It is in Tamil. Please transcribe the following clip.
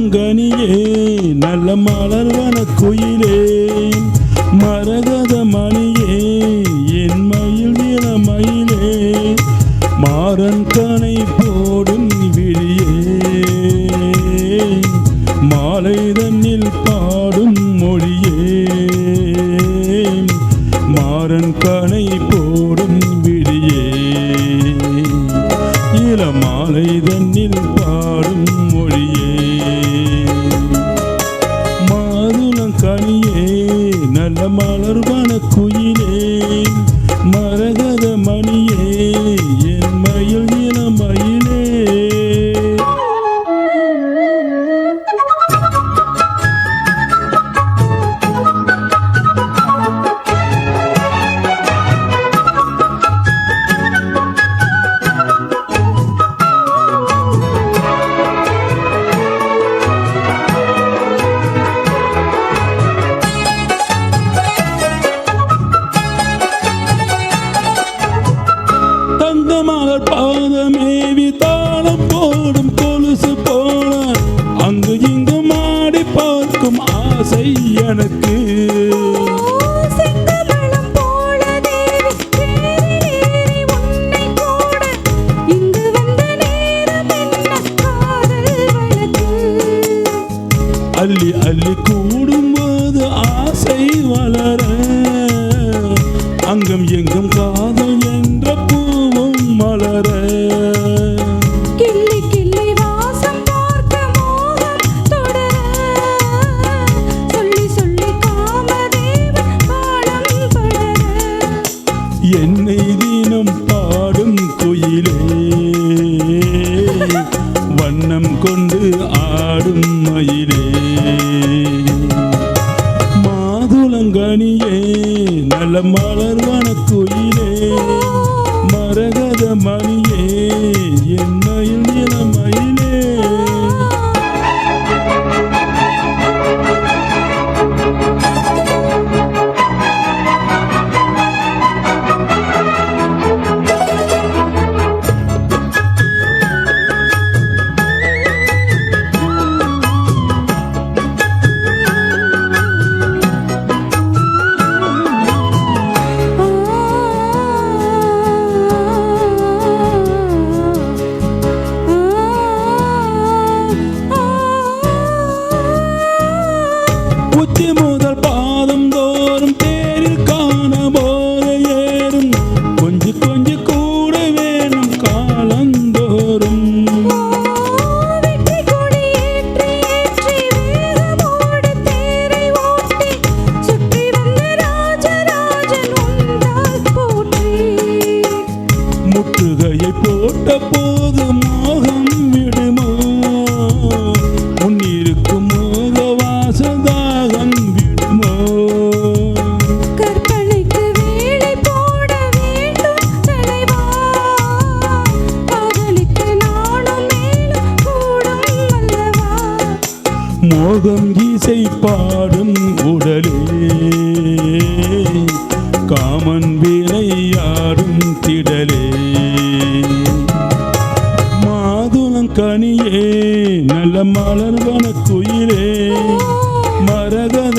மாதுளங்கனியே நல்ல மலர்வன குயிலே மரகத மணியே என் மயில் இளமயிலே மாறன் கனை போடும் விழியே மாலை தன்னில் பாடும் மொழியே மாறன் கனை போடும் விழியே இளமாலை தன்னில் பாடும் மொழியே மாதுளங்கனியே நல்ல மலர்வன குயிலே மரகத மணியே என் மயில் இளமயிலே மலர் பாதமேவி தாளம் போடும் கொலுசு போல அங்கு இங்கு மாடி பார்க்கும் ஆசை எனக்கு அள்ளி அள்ளி கூடும்போது ஆசை வளர அங்கும் எங்கும் காதல் என்ற பூவும் மலர கிள்ளி கிள்ளி வாசம் பார்க்க மோகம் தொடர சொல்லி சொல்லி காமதேவன் பாடம் படர என்னை தினம் பாடும் குயிலே வண்ணம் கொண்டு ஆடும் மயிலே மாதுளங்கனியே நல்ல மலர்வன குயிலே மரகத மணியே என் மயில் இளமயிலே உச்சி முதல் பாதம் தோறும் தேரில் காண போத ஏறும் கொஞ்சி கொஞ்சி கூட வேணும் காலந்தோறும் வெற்றி கொடி ஏற்றி ஏற்றி வேகமோடு தேரை ஓட்டி சுற்றி வந்த ராஜராஜன் உண்டால் போற்றி முற்றுகையை போட்ட போது மோகம் விடுமோ முன்னிருக்கும் மோக வாசதாகம் விடுமோ கற்பனைக்கு வேலை போட வேண்டும் தலைவா காதலிக்கு நானும் மேலும் கூடும் அல்லவா மோகம் இசை பாடும் உடலே காமன் விளையாடும் திடலே மாதுளங்கனியே நல்ல மலர்வன குயிலே மரகத